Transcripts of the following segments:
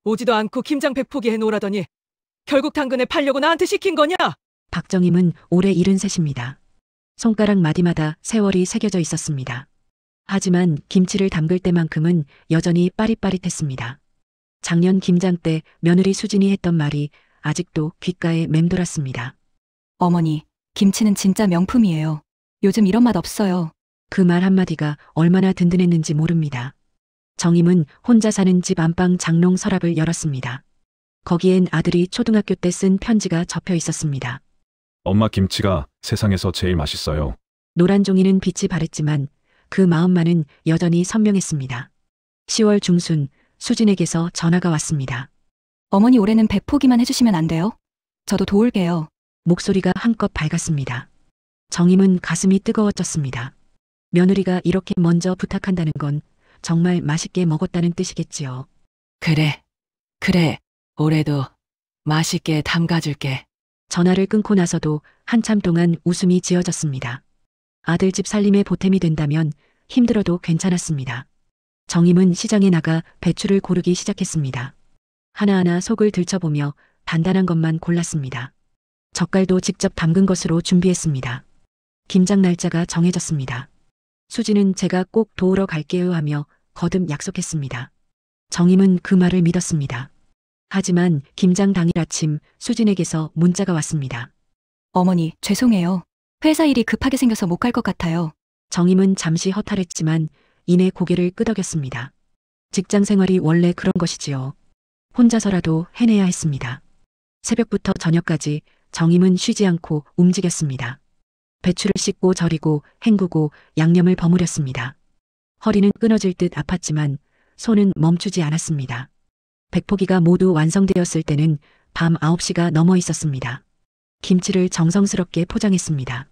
오지도 않고 김장 배포기 해놓으라더니 결국 당근에 팔려고 나한테 시킨 거냐? 박정임은 올해 73입니다. 손가락 마디마다 세월이 새겨져 있었습니다. 하지만 김치를 담글 때만큼은 여전히 빠릿빠릿했습니다. 작년 김장 때 며느리 수진이 했던 말이 아직도 귓가에 맴돌았습니다. 어머니, 김치는 진짜 명품이에요. 요즘 이런 맛 없어요. 그 말 한마디가 얼마나 든든했는지 모릅니다. 정임은 혼자 사는 집 안방 장롱 서랍을 열었습니다. 거기엔 아들이 초등학교 때 쓴 편지가 접혀 있었습니다. 엄마 김치가 세상에서 제일 맛있어요. 노란 종이는 빛이 바랬지만 그 마음만은 여전히 선명했습니다. 10월 중순 수진에게서 전화가 왔습니다. 어머니 올해는 배포기만 해주시면 안 돼요? 저도 도울게요. 목소리가 한껏 밝았습니다. 정임은 가슴이 뜨거워졌습니다. 며느리가 이렇게 먼저 부탁한다는 건 정말 맛있게 먹었다는 뜻이겠지요. 그래. 올해도 맛있게 담가줄게. 전화를 끊고 나서도 한참 동안 웃음이 지어졌습니다. 아들 집 살림에 보탬이 된다면 힘들어도 괜찮았습니다. 정임은 시장에 나가 배추를 고르기 시작했습니다. 하나하나 속을 들춰보며 단단한 것만 골랐습니다. 젓갈도 직접 담근 것으로 준비했습니다. 김장 날짜가 정해졌습니다. 수지는 제가 꼭 도우러 갈게요 하며 거듭 약속했습니다. 정임은 그 말을 믿었습니다. 하지만 김장 당일 아침 수진에게서 문자가 왔습니다. 어머니, 죄송해요. 회사 일이 급하게 생겨서 못 갈 것 같아요. 정임은 잠시 허탈했지만 이내 고개를 끄덕였습니다. 직장 생활이 원래 그런 것이지요. 혼자서라도 해내야 했습니다. 새벽부터 저녁까지 정임은 쉬지 않고 움직였습니다. 배추를 씻고 절이고 헹구고 양념을 버무렸습니다. 허리는 끊어질 듯 아팠지만 손은 멈추지 않았습니다. 백포기가 모두 완성되었을 때는 밤 9시가 넘어 있었습니다. 김치를 정성스럽게 포장했습니다.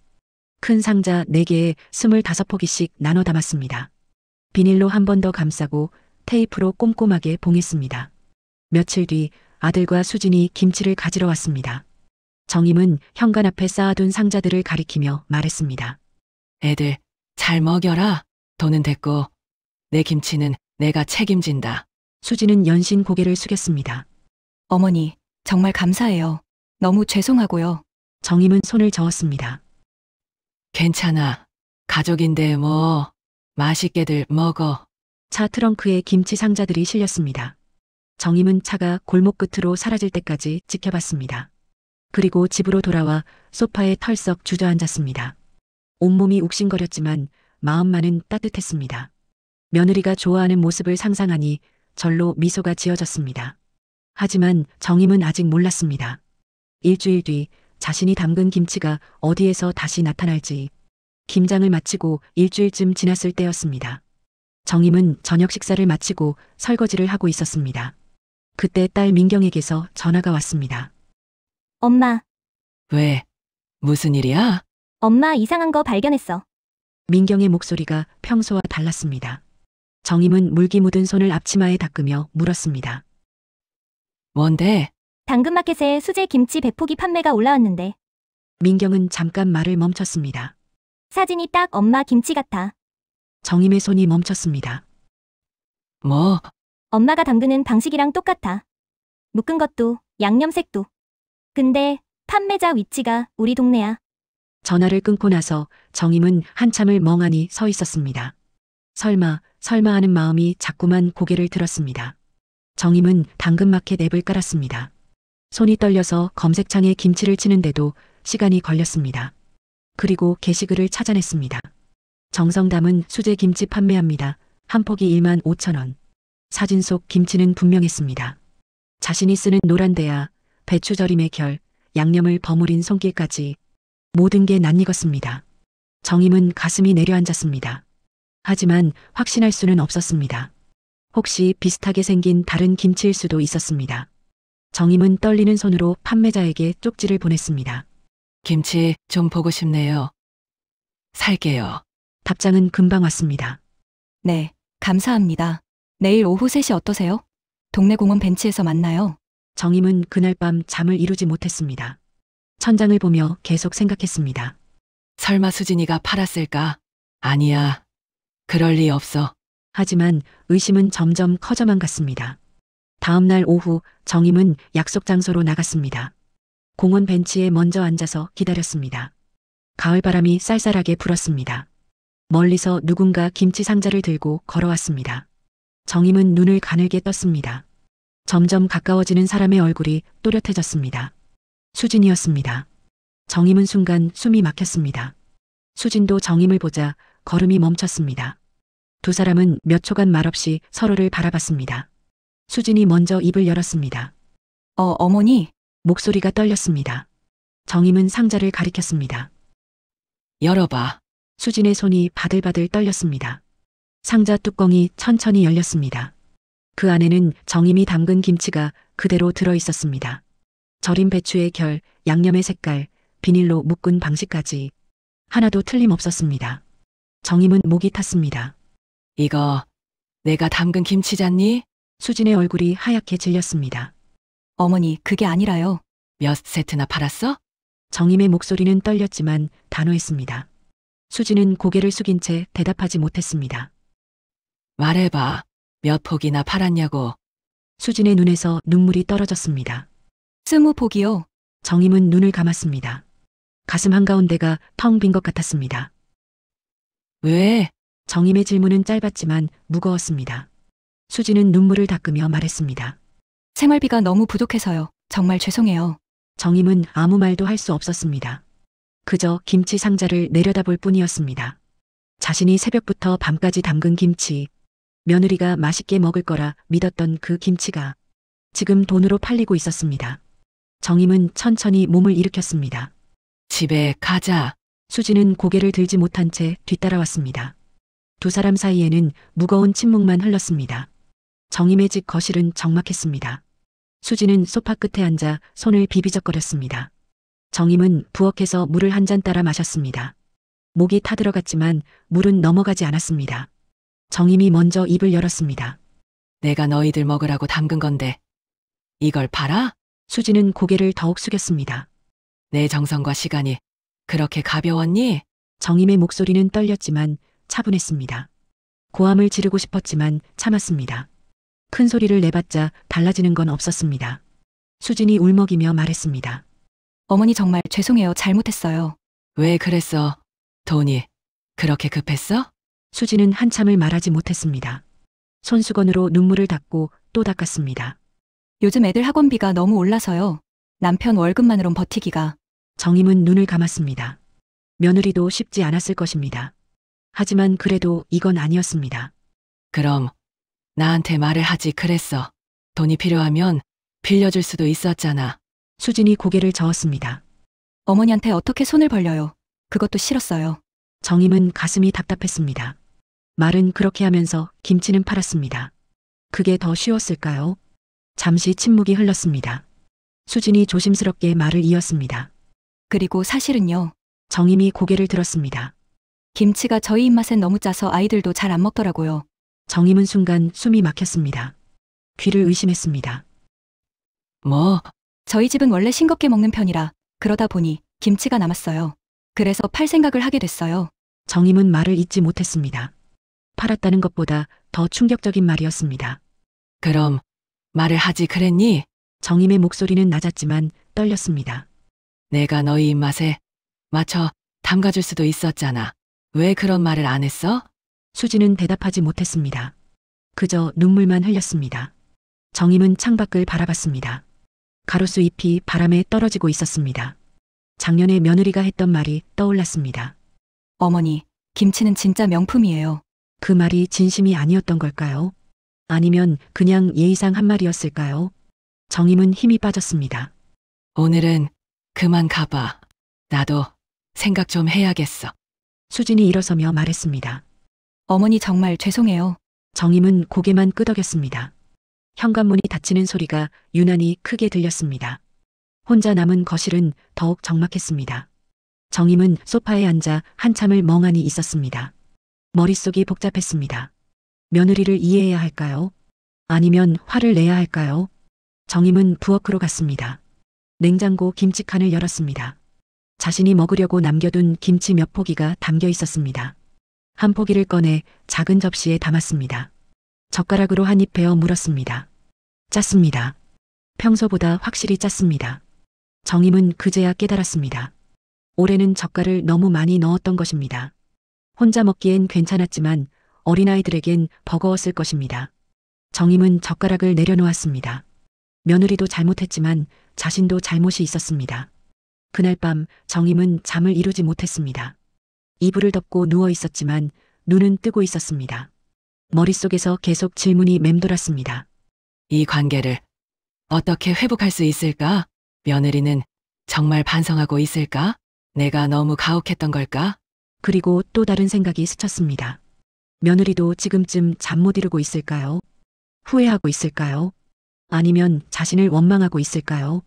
큰 상자 4개에 25포기씩 나눠 담았습니다. 비닐로 한 번 더 감싸고 테이프로 꼼꼼하게 봉했습니다. 며칠 뒤 아들과 수진이 김치를 가지러 왔습니다. 정임은 현관 앞에 쌓아둔 상자들을 가리키며 말했습니다. 애들 잘 먹여라. 돈은 됐고 내 김치는 내가 책임진다. 수진은 연신 고개를 숙였습니다. 어머니, 정말 감사해요. 너무 죄송하고요. 정임은 손을 저었습니다. 괜찮아. 가족인데 뭐 맛있게들 먹어. 차 트렁크에 김치 상자들이 실렸습니다. 정임은 차가 골목 끝으로 사라질 때까지 지켜봤습니다. 그리고 집으로 돌아와 소파에 털썩 주저앉았습니다. 온몸이 욱신거렸지만 마음만은 따뜻했습니다. 며느리가 좋아하는 모습을 상상하니 절로 미소가 지어졌습니다. 하지만 정임은 아직 몰랐습니다. 일주일 뒤 자신이 담근 김치가 어디에서 다시 나타날지. 김장을 마치고 일주일쯤 지났을 때였습니다. 정임은 저녁 식사를 마치고 설거지를 하고 있었습니다. 그때 딸 민경에게서 전화가 왔습니다. 엄마, 왜? 무슨 일이야? 엄마 이상한 거 발견했어. 민경의 목소리가 평소와 달랐습니다. 정임은 물기 묻은 손을 앞치마에 닦으며 물었습니다. 뭔데? 당근마켓에 수제 김치 배포기 판매가 올라왔는데 민경은 잠깐 말을 멈췄습니다. 사진이 딱 엄마 김치 같아. 정임의 손이 멈췄습니다. 뭐? 엄마가 담그는 방식이랑 똑같아. 묶은 것도 양념색도. 근데 판매자 위치가 우리 동네야. 전화를 끊고 나서 정임은 한참을 멍하니 서 있었습니다. 설마 하는 마음이 자꾸만 고개를 들었습니다. 정임은 당근마켓 앱을 깔았습니다. 손이 떨려서 검색창에 김치를 치는데도 시간이 걸렸습니다. 그리고 게시글을 찾아냈습니다. 정성 담은 수제 김치 판매합니다. 한 포기 15,000원. 사진 속 김치는 분명했습니다. 자신이 쓰는 노란 대야, 배추 절임의 결, 양념을 버무린 손길까지 모든 게 낯익었습니다. 정임은 가슴이 내려앉았습니다. 하지만 확신할 수는 없었습니다. 혹시 비슷하게 생긴 다른 김치일 수도 있었습니다. 정임은 떨리는 손으로 판매자에게 쪽지를 보냈습니다. 김치 좀 보고 싶네요. 살게요. 답장은 금방 왔습니다. 네, 감사합니다. 내일 오후 3시 어떠세요? 동네 공원 벤치에서 만나요. 정임은 그날 밤 잠을 이루지 못했습니다. 천장을 보며 계속 생각했습니다. 설마 수진이가 팔았을까? 아니야. 그럴 리 없어. 하지만 의심은 점점 커져만 갔습니다. 다음 날 오후 정임은 약속 장소로 나갔습니다. 공원 벤치에 먼저 앉아서 기다렸습니다. 가을바람이 쌀쌀하게 불었습니다. 멀리서 누군가 김치 상자를 들고 걸어왔습니다. 정임은 눈을 가늘게 떴습니다. 점점 가까워지는 사람의 얼굴이 또렷해졌습니다. 수진이었습니다. 정임은 순간 숨이 막혔습니다. 수진도 정임을 보자 걸음이 멈췄습니다. 두 사람은 몇 초간 말없이 서로를 바라봤습니다. 수진이 먼저 입을 열었습니다. 어머니, 목소리가 떨렸습니다. 정임은 상자를 가리켰습니다. 열어봐. 수진의 손이 바들바들 떨렸습니다. 상자 뚜껑이 천천히 열렸습니다. 그 안에는 정임이 담근 김치가 그대로 들어 있었습니다. 절인 배추의 결, 양념의 색깔, 비닐로 묶은 방식까지 하나도 틀림없었습니다. 정임은 목이 탔습니다. 이거 내가 담근 김치잖니? 수진의 얼굴이 하얗게 질렸습니다. 어머니, 그게 아니라요. 몇 세트나 팔았어? 정임의 목소리는 떨렸지만 단호했습니다. 수진은 고개를 숙인 채 대답하지 못했습니다. 말해봐. 몇 폭이나 팔았냐고. 수진의 눈에서 눈물이 떨어졌습니다. 20포기요. 정임은 눈을 감았습니다. 가슴 한가운데가 텅 빈 것 같았습니다. 왜? 정임의 질문은 짧았지만 무거웠습니다. 수진은 눈물을 닦으며 말했습니다. 생활비가 너무 부족해서요. 정말 죄송해요. 정임은 아무 말도 할 수 없었습니다. 그저 김치 상자를 내려다볼 뿐이었습니다. 자신이 새벽부터 밤까지 담근 김치, 며느리가 맛있게 먹을 거라 믿었던 그 김치가 지금 돈으로 팔리고 있었습니다. 정임은 천천히 몸을 일으켰습니다. 집에 가자. 수진은 고개를 들지 못한 채 뒤따라왔습니다. 두 사람 사이에는 무거운 침묵만 흘렀습니다. 정임의 집 거실은 적막했습니다. 수진은 소파 끝에 앉아 손을 비비적거렸습니다. 정임은 부엌에서 물을 한 잔 따라 마셨습니다. 목이 타들어갔지만 물은 넘어가지 않았습니다. 정임이 먼저 입을 열었습니다. 내가 너희들 먹으라고 담근 건데 이걸 팔아? 수진은 고개를 더욱 숙였습니다. 내 정성과 시간이 그렇게 가벼웠니? 정임의 목소리는 떨렸지만 차분했습니다. 고함을 지르고 싶었지만 참았습니다. 큰 소리를 내봤자 달라지는 건 없었습니다. 수진이 울먹이며 말했습니다. 어머니 정말 죄송해요. 잘못했어요. 왜 그랬어? 돈이 그렇게 급했어? 수진은 한참을 말하지 못했습니다. 손수건으로 눈물을 닦고 또 닦았습니다. 요즘 애들 학원비가 너무 올라서요. 남편 월급만으론 버티기가. 정임은 눈을 감았습니다. 며느리도 쉽지 않았을 것입니다. 하지만 그래도 이건 아니었습니다. 그럼 나한테 말을 하지 그랬어. 돈이 필요하면 빌려줄 수도 있었잖아. 수진이 고개를 저었습니다. 어머니한테 어떻게 손을 벌려요. 그것도 싫었어요. 정임은 가슴이 답답했습니다. 말은 그렇게 하면서 김치는 팔았습니다. 그게 더 쉬웠을까요? 잠시 침묵이 흘렀습니다. 수진이 조심스럽게 말을 이었습니다. 그리고 사실은요. 정임이 고개를 들었습니다. 김치가 저희 입맛엔 너무 짜서 아이들도 잘 안 먹더라고요. 정임은 순간 숨이 막혔습니다. 귀를 의심했습니다. 뭐? 저희 집은 원래 싱겁게 먹는 편이라 그러다 보니 김치가 남았어요. 그래서 팔 생각을 하게 됐어요. 정임은 말을 잇지 못했습니다. 팔았다는 것보다 더 충격적인 말이었습니다. 그럼 말을 하지 그랬니? 정임의 목소리는 낮았지만 떨렸습니다. 내가 너희 입맛에 맞춰 담가줄 수도 있었잖아. 왜 그런 말을 안 했어? 수진은 대답하지 못했습니다. 그저 눈물만 흘렸습니다. 정임은 창밖을 바라봤습니다. 가로수 잎이 바람에 떨어지고 있었습니다. 작년에 며느리가 했던 말이 떠올랐습니다. 어머니, 김치는 진짜 명품이에요. 그 말이 진심이 아니었던 걸까요? 아니면 그냥 예의상 한 말이었을까요? 정임은 힘이 빠졌습니다. 오늘은 그만 가봐. 나도 생각 좀 해야겠어. 수진이 일어서며 말했습니다. 어머니 정말 죄송해요. 정임은 고개만 끄덕였습니다. 현관문이 닫히는 소리가 유난히 크게 들렸습니다. 혼자 남은 거실은 더욱 적막했습니다. 정임은 소파에 앉아 한참을 멍하니 있었습니다. 머릿속이 복잡했습니다. 며느리를 이해해야 할까요? 아니면 화를 내야 할까요? 정임은 부엌으로 갔습니다. 냉장고 김치칸을 열었습니다. 자신이 먹으려고 남겨둔 김치 몇 포기가 담겨 있었습니다. 한 포기를 꺼내 작은 접시에 담았습니다. 젓가락으로 한 입 베어 물었습니다. 짰습니다. 평소보다 확실히 짰습니다. 정임은 그제야 깨달았습니다. 올해는 젓갈을 너무 많이 넣었던 것입니다. 혼자 먹기엔 괜찮았지만 어린아이들에겐 버거웠을 것입니다. 정임은 젓가락을 내려놓았습니다. 며느리도 잘못했지만 자신도 잘못이 있었습니다. 그날 밤 정임은 잠을 이루지 못했습니다. 이불을 덮고 누워 있었지만 눈은 뜨고 있었습니다. 머릿속에서 계속 질문이 맴돌았습니다. 이 관계를 어떻게 회복할 수 있을까? 며느리는 정말 반성하고 있을까? 내가 너무 가혹했던 걸까? 그리고 또 다른 생각이 스쳤습니다. 며느리도 지금쯤 잠 못 이루고 있을까요? 후회하고 있을까요? 아니면 자신을 원망하고 있을까요?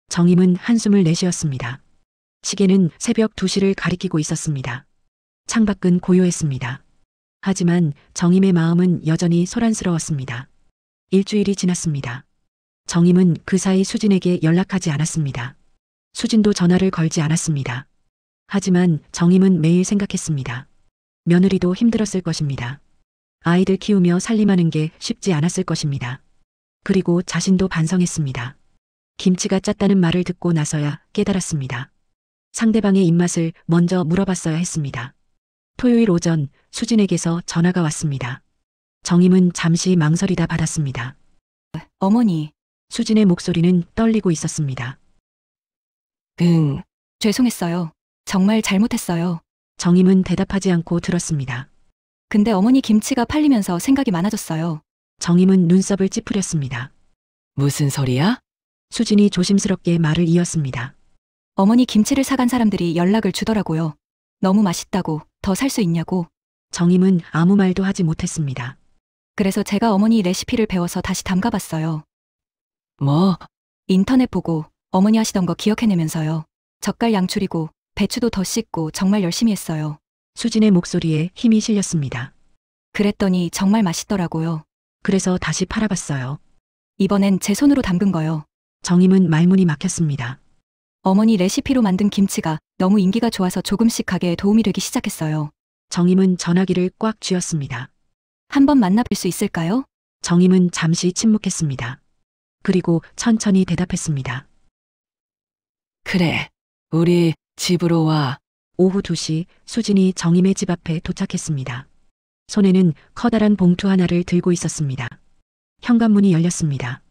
정임은 한숨을 내쉬었습니다. 시계는 새벽 2시를 가리키고 있었습니다. 창밖은 고요했습니다. 하지만 정임의 마음은 여전히 소란스러웠습니다. 일주일이 지났습니다. 정임은 그 사이 수진에게 연락하지 않았습니다. 수진도 전화를 걸지 않았습니다. 하지만 정임은 매일 생각했습니다. 며느리도 힘들었을 것입니다. 아이들 키우며 살림하는 게 쉽지 않았을 것입니다. 그리고 자신도 반성했습니다. 김치가 짰다는 말을 듣고 나서야 깨달았습니다. 상대방의 입맛을 먼저 물어봤어야 했습니다. 토요일 오전 수진에게서 전화가 왔습니다. 정임은 잠시 망설이다 받았습니다. 어머니, 수진의 목소리는 떨리고 있었습니다. 응, 죄송했어요. 정말 잘못했어요. 정임은 대답하지 않고 들었습니다. 근데 어머니 김치가 팔리면서 생각이 많아졌어요. 정임은 눈썹을 찌푸렸습니다. 무슨 소리야? 수진이 조심스럽게 말을 이었습니다. 어머니 김치를 사간 사람들이 연락을 주더라고요. 너무 맛있다고, 더 살 수 있냐고. 정임은 아무 말도 하지 못했습니다. 그래서 제가 어머니 레시피를 배워서 다시 담가봤어요. 뭐? 인터넷 보고 어머니 하시던 거 기억해내면서요. 젓갈 양줄이고 배추도 더 씻고 정말 열심히 했어요. 수진의 목소리에 힘이 실렸습니다. 그랬더니 정말 맛있더라고요. 그래서 다시 팔아봤어요. 이번엔 제 손으로 담근 거요. 정임은 말문이 막혔습니다. 어머니 레시피로 만든 김치가 너무 인기가 좋아서 조금씩 가게에 도움이 되기 시작했어요. 정임은 전화기를 꽉 쥐었습니다. 한번 만나뵐 수 있을까요? 정임은 잠시 침묵했습니다. 그리고 천천히 대답했습니다. 그래, 우리 집으로 와. 오후 2시 수진이 정임의 집 앞에 도착했습니다. 손에는 커다란 봉투 하나를 들고 있었습니다. 현관문이 열렸습니다.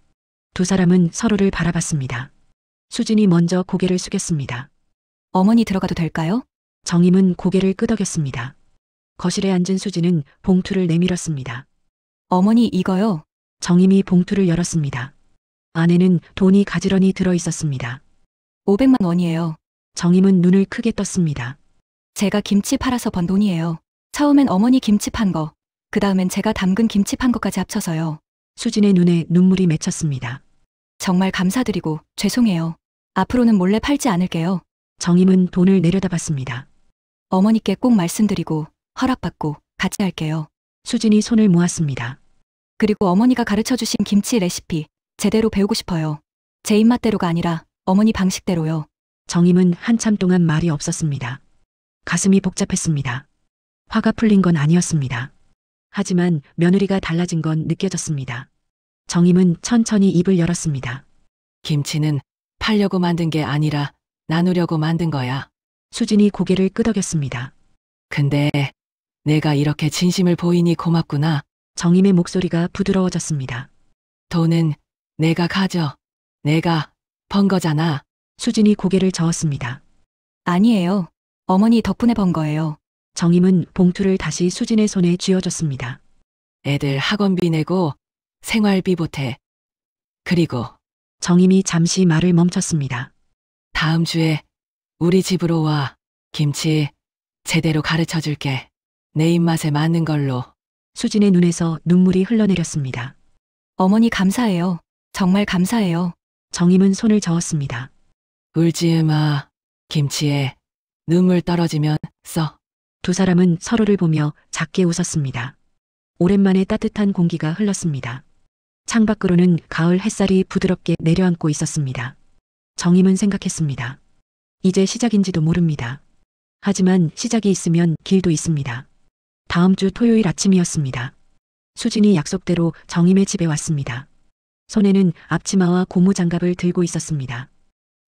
두 사람은 서로를 바라봤습니다. 수진이 먼저 고개를 숙였습니다. 어머니 들어가도 될까요? 정임은 고개를 끄덕였습니다. 거실에 앉은 수진은 봉투를 내밀었습니다. 어머니 이거요. 정임이 봉투를 열었습니다. 안에는 돈이 가지런히 들어 있었습니다. 500만 원이에요. 정임은 눈을 크게 떴습니다. 제가 김치 팔아서 번 돈이에요. 처음엔 어머니 김치 판 거, 그 다음엔 제가 담근 김치 판 것까지 합쳐서요. 수진의 눈에 눈물이 맺혔습니다. 정말 감사드리고 죄송해요. 앞으로는 몰래 팔지 않을게요. 정임은 돈을 내려다봤습니다. 어머니께 꼭 말씀드리고 허락받고 같이 할게요. 수진이 손을 모았습니다. 그리고 어머니가 가르쳐주신 김치 레시피 제대로 배우고 싶어요. 제 입맛대로가 아니라 어머니 방식대로요. 정임은 한참 동안 말이 없었습니다. 가슴이 복잡했습니다. 화가 풀린 건 아니었습니다. 하지만 며느리가 달라진 건 느껴졌습니다. 정임은 천천히 입을 열었습니다. 김치는 팔려고 만든 게 아니라 나누려고 만든 거야. 수진이 고개를 끄덕였습니다. 근데 내가 이렇게 진심을 보이니 고맙구나. 정임의 목소리가 부드러워졌습니다. 돈은 내가 가져. 내가 번 거잖아. 수진이 고개를 저었습니다. 아니에요. 어머니 덕분에 번 거예요. 정임은 봉투를 다시 수진의 손에 쥐어줬습니다. 애들 학원비 내고 생활비 보태. 그리고 정임이 잠시 말을 멈췄습니다. 다음 주에 우리 집으로 와. 김치 제대로 가르쳐 줄게. 내 입맛에 맞는 걸로. 수진의 눈에서 눈물이 흘러내렸습니다. 어머니 감사해요. 정말 감사해요. 정임은 손을 저었습니다. 울지 마. 김치에 눈물 떨어지면 써. 두 사람은 서로를 보며 작게 웃었습니다. 오랜만에 따뜻한 공기가 흘렀습니다. 창밖으로는 가을 햇살이 부드럽게 내려앉고 있었습니다. 정임은 생각했습니다. 이제 시작인지도 모릅니다. 하지만 시작이 있으면 길도 있습니다. 다음 주 토요일 아침이었습니다. 수진이 약속대로 정임의 집에 왔습니다. 손에는 앞치마와 고무장갑을 들고 있었습니다.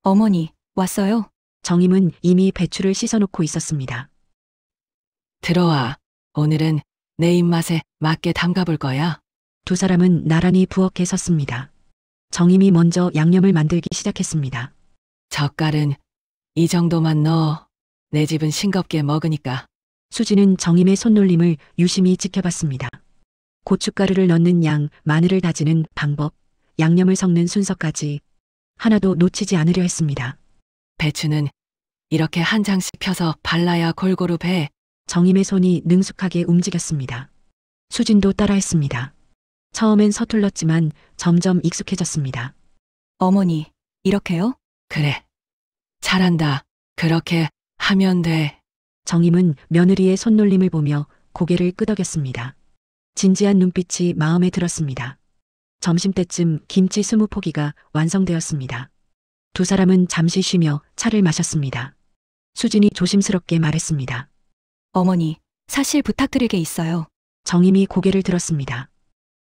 어머니, 왔어요? 정임은 이미 배추를 씻어놓고 있었습니다. 들어와. 오늘은 내 입맛에 맞게 담가볼 거야. 두 사람은 나란히 부엌에 섰습니다. 정임이 먼저 양념을 만들기 시작했습니다. 젓갈은 이 정도만 넣어. 내 집은 싱겁게 먹으니까. 수지는 정임의 손놀림을 유심히 지켜봤습니다. 고춧가루를 넣는 양, 마늘을 다지는 방법, 양념을 섞는 순서까지 하나도 놓치지 않으려 했습니다. 배추는 이렇게 한 장씩 펴서 발라야 골고루 배. 정임의 손이 능숙하게 움직였습니다. 수진도 따라했습니다. 처음엔 서툴렀지만 점점 익숙해졌습니다. 어머니, 이렇게요? 그래. 잘한다. 그렇게 하면 돼. 정임은 며느리의 손놀림을 보며 고개를 끄덕였습니다. 진지한 눈빛이 마음에 들었습니다. 점심때쯤 김치 20포기가 완성되었습니다. 두 사람은 잠시 쉬며 차를 마셨습니다. 수진이 조심스럽게 말했습니다. 어머니, 사실 부탁드릴 게 있어요. 정임이 고개를 들었습니다.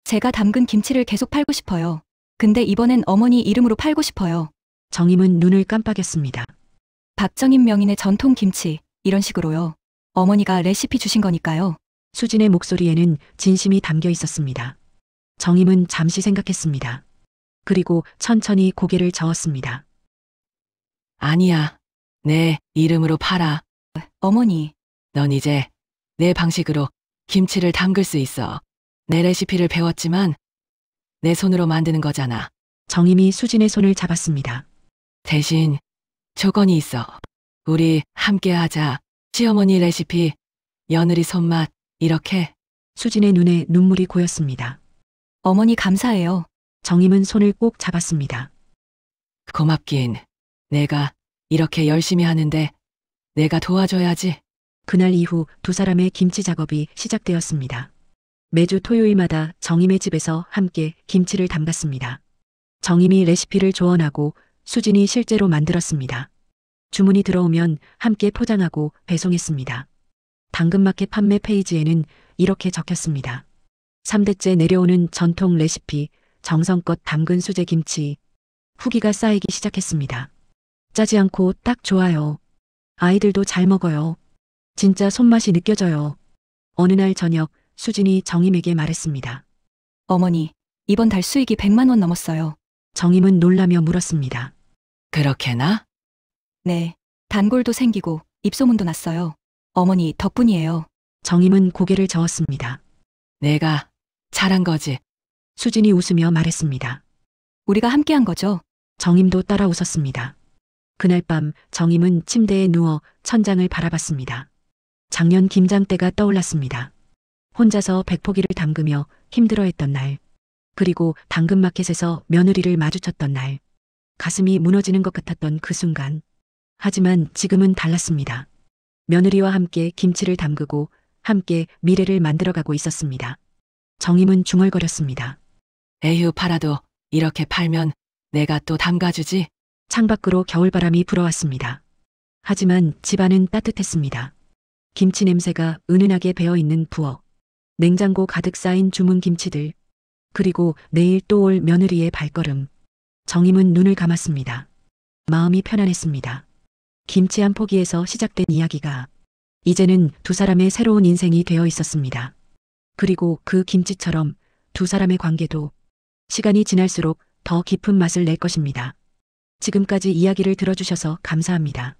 제가 담근 김치를 계속 팔고 싶어요. 근데 이번엔 어머니 이름으로 팔고 싶어요. 정임은 눈을 깜빡였습니다. 박정임 명인의 전통 김치, 이런 식으로요. 어머니가 레시피 주신 거니까요. 수진의 목소리에는 진심이 담겨 있었습니다. 정임은 잠시 생각했습니다. 그리고 천천히 고개를 저었습니다. 아니야. 내 이름으로 팔아. 어머니, 넌 이제 내 방식으로 김치를 담글 수 있어. 내 레시피를 배웠지만 내 손으로 만드는 거잖아. 정임이 수진의 손을 잡았습니다. 대신 조건이 있어. 우리 함께 하자. 시어머니 레시피, 며느리 손맛, 이렇게. 수진의 눈에 눈물이 고였습니다. 어머니 감사해요. 정임은 손을 꼭 잡았습니다. 고맙긴. 내가 이렇게 열심히 하는데 내가 도와줘야지. 그날 이후 두 사람의 김치 작업이 시작되었습니다. 매주 토요일마다 정임의 집에서 함께 김치를 담갔습니다. 정임이 레시피를 조언하고 수진이 실제로 만들었습니다. 주문이 들어오면 함께 포장하고 배송했습니다. 당근마켓 판매 페이지에는 이렇게 적혔습니다. 3대째 내려오는 전통 레시피, 정성껏 담근 수제 김치. 후기가 쌓이기 시작했습니다. 짜지 않고 딱 좋아요. 아이들도 잘 먹어요. 진짜 손맛이 느껴져요. 어느 날 저녁 수진이 정임에게 말했습니다. 어머니, 이번 달 수익이 100만 원 넘었어요. 정임은 놀라며 물었습니다. 그렇게나? 네. 단골도 생기고 입소문도 났어요. 어머니 덕분이에요. 정임은 고개를 저었습니다. 내가 잘한 거지. 수진이 웃으며 말했습니다. 우리가 함께한 거죠. 정임도 따라 웃었습니다. 그날 밤 정임은 침대에 누워 천장을 바라봤습니다. 작년 김장 때가 떠올랐습니다. 혼자서 백포기를 담그며 힘들어했던 날. 그리고 당근마켓에서 며느리를 마주쳤던 날. 가슴이 무너지는 것 같았던 그 순간. 하지만 지금은 달랐습니다. 며느리와 함께 김치를 담그고 함께 미래를 만들어가고 있었습니다. 정임은 중얼거렸습니다. 에휴, 팔아도 이렇게 팔면 내가 또 담가주지. 창밖으로 겨울바람이 불어왔습니다. 하지만 집안은 따뜻했습니다. 김치 냄새가 은은하게 배어있는 부엌. 냉장고 가득 쌓인 주문 김치들. 그리고 내일 또 올 며느리의 발걸음. 정임은 눈을 감았습니다. 마음이 편안했습니다. 김치 한 포기에서 시작된 이야기가 이제는 두 사람의 새로운 인생이 되어 있었습니다. 그리고 그 김치처럼 두 사람의 관계도 시간이 지날수록 더 깊은 맛을 낼 것입니다. 지금까지 이야기를 들어주셔서 감사합니다.